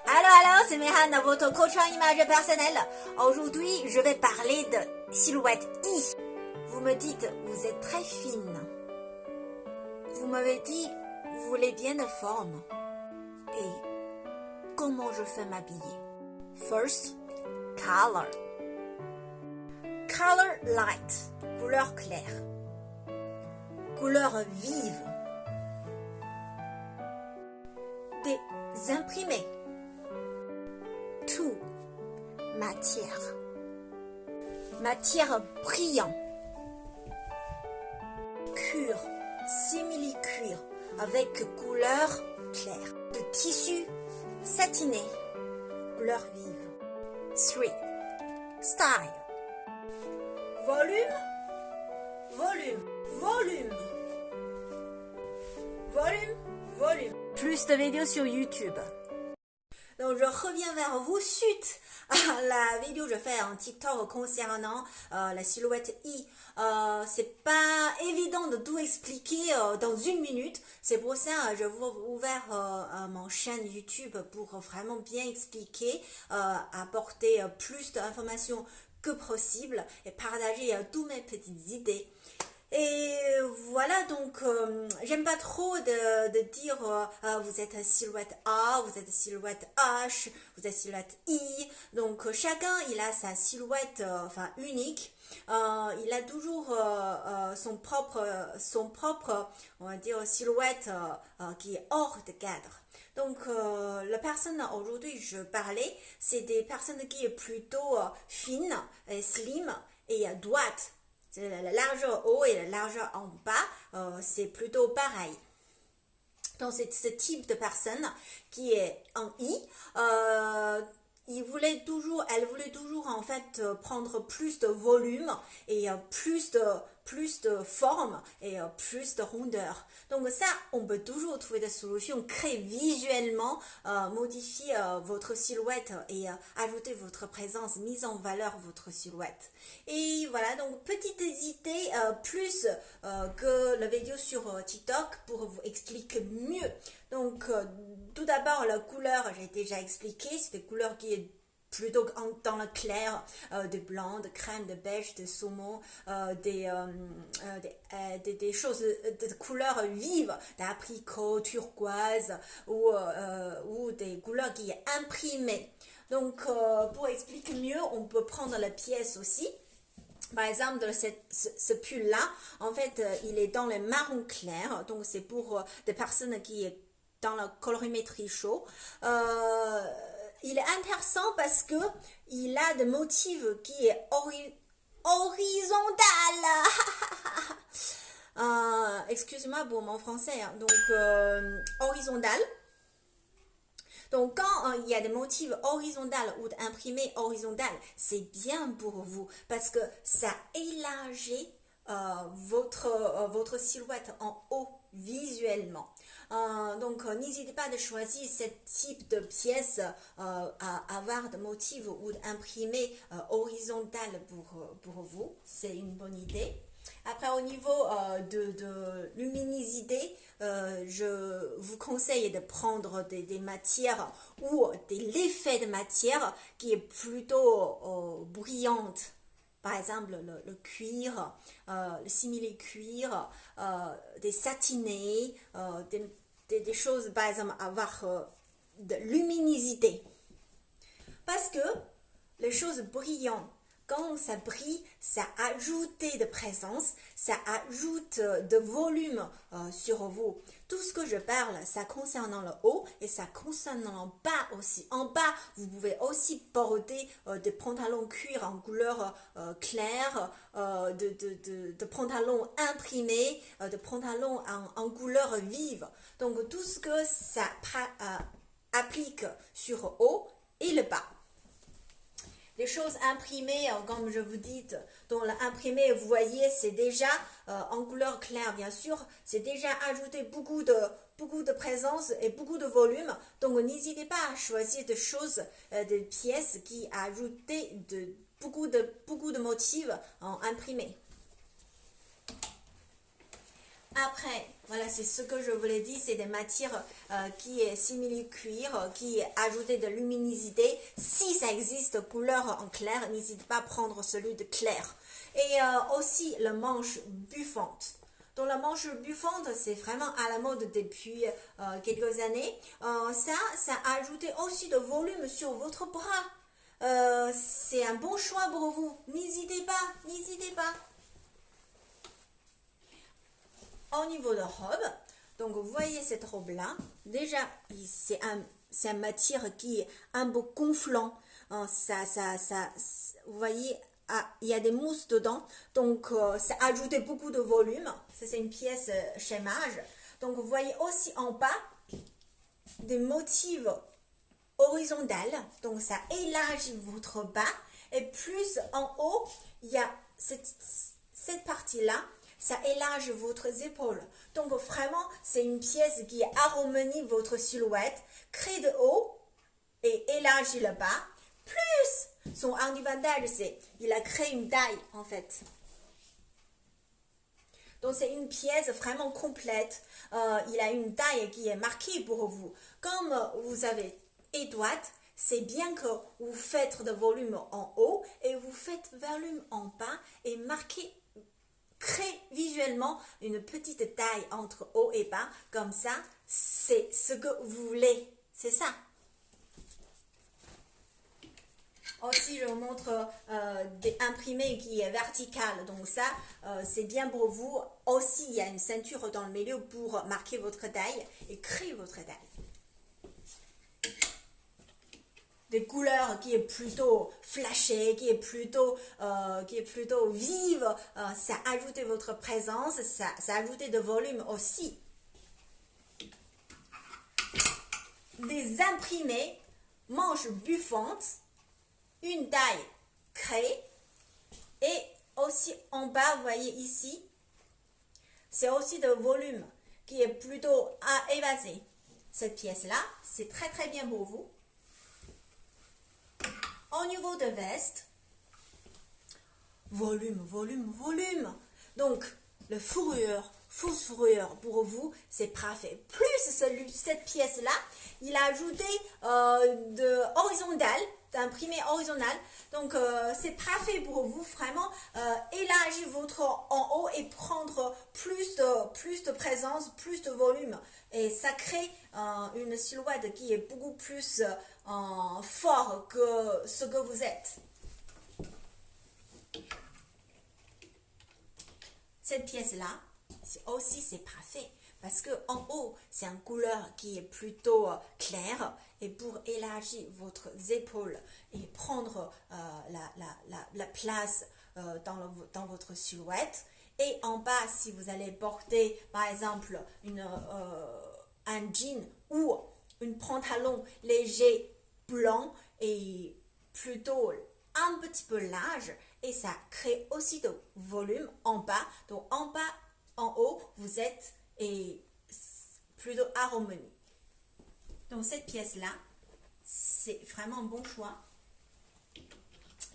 Hello, c'est Mehan, votre coach en image personnelle. Aujourd'hui, je vais parler de silhouette I. Vous me dites, vous êtes très fine. Vous m'avez dit, vous voulez bien de forme. Et comment je fais m'habiller? First, color. Color light, couleur claire. Couleur vive. Des imprimés. Tout. Matière. Matière brillant. Cuir. Simili-cuir. Avec couleur claire. De tissu satiné. Couleur vive. 3. Style. Volume. Volume. Volume. Volume. Volume. Plus de vidéos sur YouTube. Donc je reviens vers vous suite à la vidéo que je fais en TikTok concernant la silhouette I. C'est pas évident de tout expliquer dans une minute. C'est pour ça que je vous ouvert mon chaîne YouTube pour vraiment bien expliquer, apporter plus d'informations que possible et partager toutes mes petites idées. Et voilà, donc j'aime pas trop de dire vous êtes silhouette A, vous êtes silhouette H, vous êtes silhouette I. Donc chacun il a sa silhouette unique. Il a toujours son propre on va dire silhouette qui est hors de cadre. Donc la personne aujourd'hui je parlais, c'est des personnes qui est plutôt fine, slim et droite. La largeur haut et la largeur en bas, c'est plutôt pareil. Donc c'est ce type de personne qui est en I. Elle voulait toujours en fait prendre plus de volume et plus de forme et plus de rondeur. Donc ça, on peut toujours trouver des solutions, créer visuellement, modifier votre silhouette et ajouter votre présence, mise en valeur votre silhouette. Et voilà, donc petite idée plus que la vidéo sur TikTok pour vous expliquer mieux. Donc tout d'abord la couleur, j'ai déjà expliqué, c'est des couleurs qui est plutôt dans le clair, de blanc, de crème, de beige, de saumon, des choses de couleurs vives, d'apricot, turquoise ou des couleurs qui est imprimées. Donc pour expliquer mieux, on peut prendre la pièce aussi. Par exemple, ce pull-là, en fait, il est dans le marron clair, donc c'est pour des personnes qui sont dans la colorimétrie chaud. Il est intéressant parce que il a des motifs qui est horizontal. Excuse-moi pour mon français. Hein. Donc horizontal. Donc quand il y a des motifs horizontaux ou imprimés horizontaux, c'est bien pour vous parce que ça élargit votre silhouette en haut visuellement. Donc n'hésitez pas de choisir ce type de pièce à avoir de motifs ou d'imprimés horizontal pour vous. C'est une bonne idée. Après, au niveau de luminosité, je vous conseille de prendre des matières ou l'effet de matière qui est plutôt brillante. Par exemple, le cuir, le simili-cuir, des satinés, des choses, par exemple, avoir de luminosité. Parce que les choses brillantes, quand ça brille, ça ajoute de présence, ça ajoute de volume sur vous. Tout ce que je parle, ça concerne le haut et ça concerne le bas aussi. En bas, vous pouvez aussi porter des pantalons cuir en couleur claire, de pantalons imprimés, de pantalons en couleur vive. Donc tout ce que ça applique sur haut et le bas. Les choses imprimées, comme je vous dis, donc l'imprimé, vous voyez, c'est déjà en couleur claire, bien sûr, c'est déjà ajouté beaucoup de présence et beaucoup de volume. Donc n'hésitez pas à choisir des choses, des pièces qui ajoutent beaucoup de motifs en imprimé. Après, voilà, c'est ce que je vous l'ai dit, c'est des matières qui est simili-cuir, qui est ajouté de luminosité. Si ça existe couleur en clair, n'hésitez pas à prendre celui de clair. Et aussi le manche buffante. Donc la manche buffante, c'est vraiment à la mode depuis quelques années. Ça a ajouté aussi de volume sur votre bras. C'est un bon choix pour vous. N'hésitez pas, n'hésitez pas. Au niveau de robe, donc vous voyez cette robe là, déjà c'est une matière qui est un peu gonflant. Vous voyez, il y a des mousses dedans, donc ça a ajouté beaucoup de volume. Ça c'est une pièce chaînage. Donc vous voyez aussi en bas des motifs horizontales, donc ça élargit votre bas. Et plus en haut, il y a cette partie là. Ça élargit votre épaule. Donc vraiment, c'est une pièce qui harmonie votre silhouette, crée de haut et élargit le bas. Plus, son avantage, c'est qu'il a créé une taille en fait. Donc c'est une pièce vraiment complète. Il a une taille qui est marquée pour vous. Comme vous avez étroite, c'est bien que vous faites de volume en haut et vous faites volume en bas et marquez. Crée visuellement une petite taille entre haut et bas, comme ça, c'est ce que vous voulez, c'est ça. Aussi, je vous montre des imprimés qui est vertical, donc ça, c'est bien pour vous. Aussi, il y a une ceinture dans le milieu pour marquer votre taille et créer votre taille. Des couleurs qui est plutôt flashée, qui est plutôt vive, ça ajoute votre présence, ça ajoute de volume aussi. Des imprimés, manches buffantes, une taille créée et aussi en bas, vous voyez ici, c'est aussi de volume qui est plutôt évasé. Cette pièce-là, c'est très très bien pour vous. Au niveau de veste, volume, volume, volume. Donc, le fausse fourrure pour vous, c'est parfait. Plus cette pièce-là, il a ajouté de horizontal, d'imprimé horizontal. Donc, c'est parfait pour vous, vraiment élargir votre en haut et prendre plus de présence, plus de volume. Et ça crée une silhouette qui est beaucoup plus fort que ce que vous êtes. Cette pièce-là, aussi c'est parfait parce que en haut, c'est une couleur qui est plutôt claire et pour élargir votre épaule et prendre la place dans votre silhouette. Et en bas, si vous allez porter, par exemple, un jean ou un pantalon léger blanc et plutôt un petit peu large, et ça crée aussi de volume en bas. Donc en bas, en haut, vous êtes et plutôt harmonie. Donc cette pièce-là, c'est vraiment un bon choix.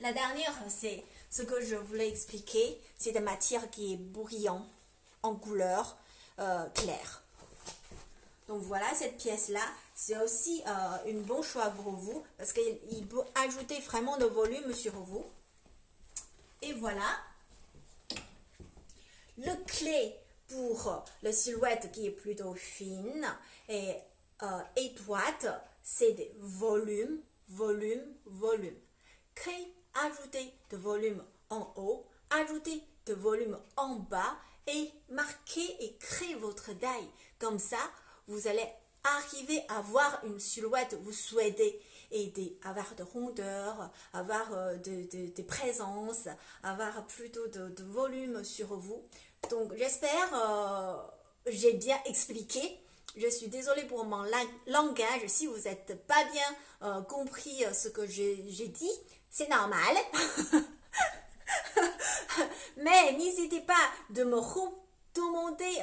La dernière, c'est ce que je voulais expliquer. C'est de matière qui est brillant en couleur claire. Donc voilà, cette pièce-là, c'est aussi un bon choix pour vous parce qu'il peut ajouter vraiment de volume sur vous. Et voilà, le clé pour la silhouette qui est plutôt fine et étroite, c'est des volumes, volume, volume. Créer, ajouter de volume en haut, ajouter de volume en bas et marquer et créer votre taille. Comme ça, vous allez arriver à avoir une silhouette que vous souhaitez et avoir de rondeur, avoir de présence, avoir plutôt de volume sur vous. Donc j'espère j'ai bien expliqué. Je suis désolée pour mon langage. Si vous n'êtes pas bien compris ce que j'ai dit, c'est normal. Mais n'hésitez pas de me demander,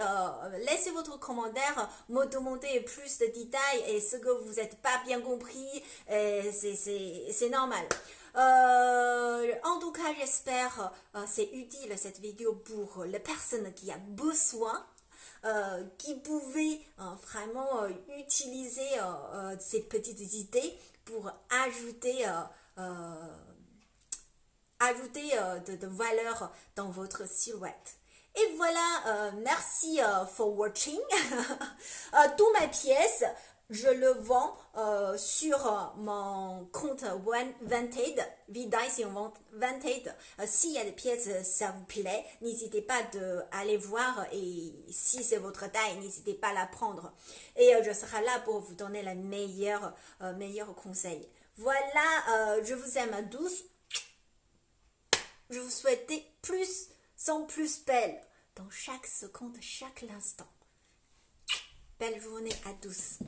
laissez votre commentaire, me demander plus de détails et ce que vous n'êtes pas bien compris, c'est normal. En tout cas, j'espère c'est utile cette vidéo pour les personnes qui ont besoin qui pouvaient vraiment utiliser ces petites idées pour ajouter de valeur dans votre silhouette. Et voilà, merci for watching. Toutes mes pièces, je le vends sur mon compte Vinted, Vidice Vinted. S'il y a des pièces, ça vous plaît, n'hésitez pas d'aller voir et si c'est votre taille, n'hésitez pas à la prendre. Et je serai là pour vous donner les meilleurs conseils. Voilà, je vous aime à tous. Je vous souhaite plus sans plus belle dans chaque seconde, chaque instant. Belle journée à tous.